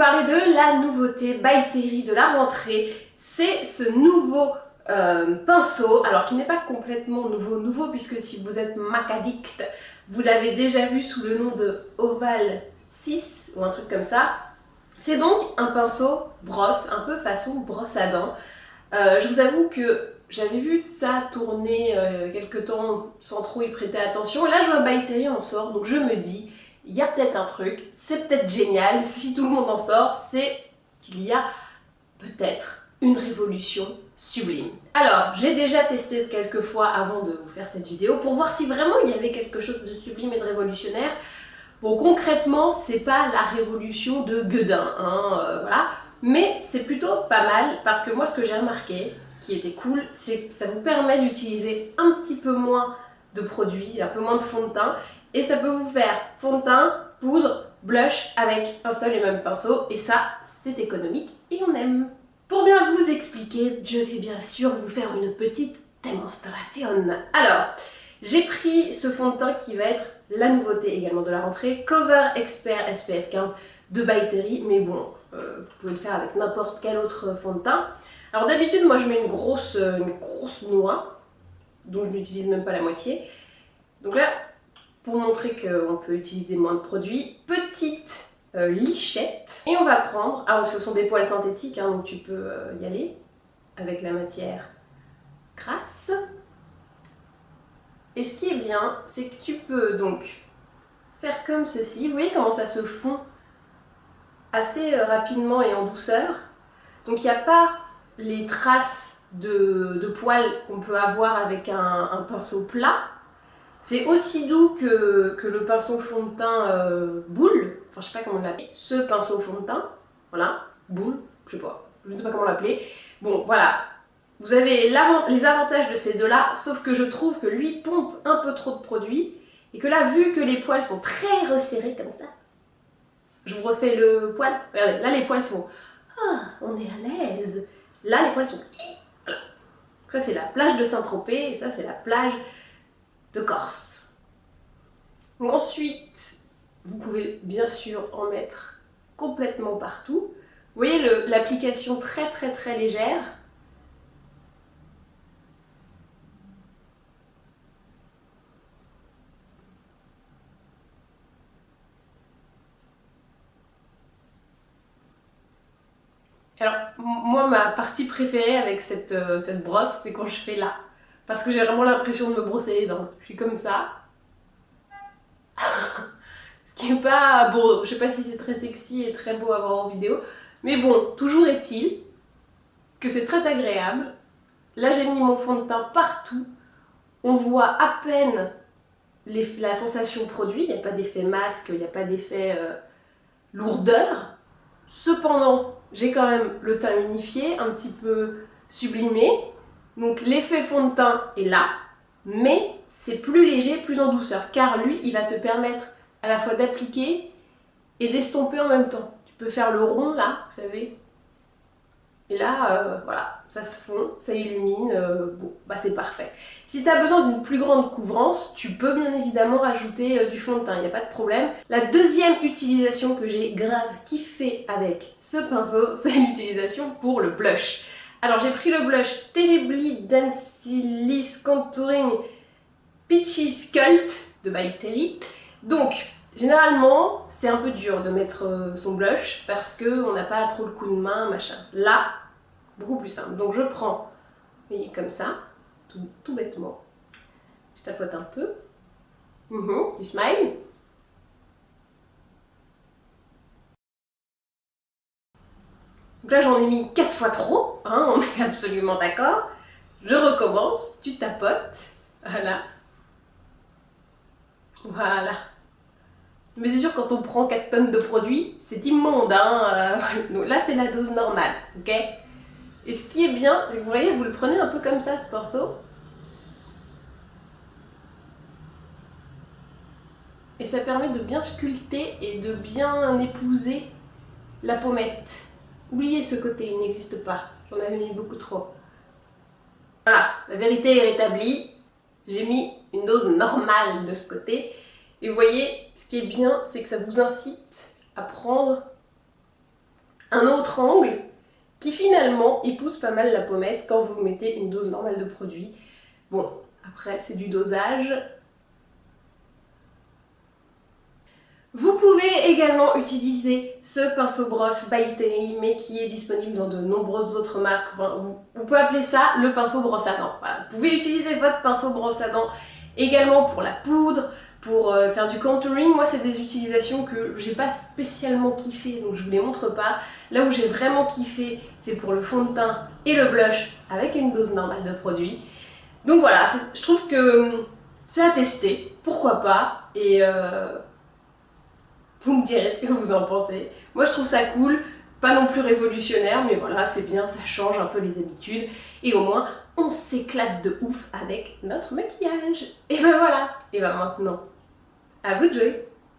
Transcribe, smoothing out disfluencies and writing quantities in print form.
parler de la nouveauté By Terry de la rentrée. C'est ce nouveau pinceau, alors qui n'est pas complètement nouveau puisque si vous êtes Mac addict, vous l'avez déjà vu sous le nom de Oval 6 ou un truc comme ça. C'est donc un pinceau brosse, un peu façon brosse à dents. Je vous avoue que j'avais vu ça tourner quelques temps sans trop y prêter attention. Et là, je vois By Terry en sort, donc je me dis, il y a peut-être un truc, c'est peut-être génial, si tout le monde en sort, c'est qu'il y a peut-être une révolution sublime. Alors, j'ai déjà testé quelques fois avant de vous faire cette vidéo pour voir si vraiment il y avait quelque chose de sublime et de révolutionnaire. Bon, concrètement, c'est pas la révolution de Guedin, voilà, mais c'est plutôt pas mal parce que moi, ce que j'ai remarqué, qui était cool, c'est que ça vous permet d'utiliser un petit peu moins de produits, un peu moins de fond de teint, et ça peut vous faire fond de teint, poudre, blush avec un seul et même pinceau, et ça, c'est économique et on aime. Pour bien vous expliquer, je vais bien sûr vous faire une petite démonstration. Alors, j'ai pris ce fond de teint qui va être la nouveauté également de la rentrée, Cover Expert SPF 15 de By Terry, mais bon, vous pouvez le faire avec n'importe quel autre fond de teint. Alors d'habitude, moi je mets une grosse noix, dont je n'utilise même pas la moitié. Donc là, pour montrer qu'on peut utiliser moins de produits, petite lichette. Et on va prendre, alors ce sont des poils synthétiques, donc tu peux y aller avec la matière grasse. Et ce qui est bien, c'est que tu peux donc faire comme ceci. Vous voyez comment ça se fond assez rapidement et en douceur. Donc il n'y a pas les traces de poils qu'on peut avoir avec un pinceau plat. C'est aussi doux que le pinceau fond de teint boule. Enfin, je sais pas comment l'appeler. Ce pinceau fond de teint, voilà, boule, je ne sais pas comment l'appeler. Bon, voilà. Vous avez les avantages de ces deux-là, sauf que je trouve que lui pompe un peu trop de produits, et que là, vu que les poils sont très resserrés comme ça, je vous refais le poil. Regardez, là les poils sont... Ah, on est à l'aise. Là, les poils sont... Voilà. Ça, c'est la plage de Saint-Tropez, et ça, c'est la plage de Corse. Donc, ensuite, vous pouvez bien sûr en mettre complètement partout. Vous voyez l'application très légère. Alors, moi, ma partie préférée avec cette brosse, c'est quand je fais là. Parce que j'ai vraiment l'impression de me brosser les dents. Je suis comme ça. Ce qui est pas... Bon, je sais pas si c'est très sexy et très beau à voir en vidéo. Mais bon, toujours est-il que c'est très agréable. Là, j'ai mis mon fond de teint partout. On voit à peine la sensation produit. Il n'y a pas d'effet masque, il n'y a pas d'effet lourdeur. Cependant, j'ai quand même le teint unifié, un petit peu sublimé. Donc l'effet fond de teint est là, mais c'est plus léger, plus en douceur. Car lui, il va te permettre à la fois d'appliquer et d'estomper en même temps. Tu peux faire le rond là, vous savez. Et là, voilà, ça se fond, ça illumine, bon, bah c'est parfait. Si tu as besoin d'une plus grande couvrance, tu peux bien évidemment rajouter du fond de teint, il n'y a pas de problème. La deuxième utilisation que j'ai grave kiffé avec ce pinceau, c'est l'utilisation pour le blush. Alors j'ai pris le blush Terribly Dancyless Contouring Peachy Sculpt de By Terry. Donc, généralement, c'est un peu dur de mettre son blush parce qu'on n'a pas trop le coup de main, machin. Là, beaucoup plus simple. Donc je prends, vous voyez, comme ça, tout bêtement. Je tapote un peu. Du smile. Donc là, j'en ai mis 4 fois trop, on est absolument d'accord. Je recommence, tu tapotes. Voilà. Voilà. Mais c'est sûr, quand on prend 4 tonnes de produits, c'est immonde, Donc là, c'est la dose normale, ok? Et ce qui est bien, c'est que vous voyez, vous le prenez un peu comme ça, ce pinceau. Et ça permet de bien sculpter et de bien épouser la pommette. Oubliez ce côté, il n'existe pas. J'en avais mis beaucoup trop. Voilà, la vérité est rétablie. J'ai mis une dose normale de ce côté. Et vous voyez, ce qui est bien, c'est que ça vous incite à prendre un autre angle qui finalement épouse pas mal la pommette quand vous mettez une dose normale de produit. Bon, après c'est du dosage. Vous pouvez également utiliser ce pinceau brosse by Terry, mais qui est disponible dans de nombreuses autres marques. Enfin, vous pouvez appeler ça le pinceau brosse à dents. Voilà. Vous pouvez utiliser votre pinceau brosse à dents également pour la poudre, pour faire du contouring. Moi, c'est des utilisations que j'ai pas spécialement kiffé, donc je vous les montre pas. Là où j'ai vraiment kiffé, c'est pour le fond de teint et le blush avec une dose normale de produit. Donc voilà, je trouve que c'est à tester, pourquoi pas, et vous me direz ce que vous en pensez. Moi je trouve ça cool, pas non plus révolutionnaire, mais voilà, c'est bien, ça change un peu les habitudes. Et au moins, on s'éclate de ouf avec notre maquillage. Et ben voilà, et ben maintenant, à vous de jouer.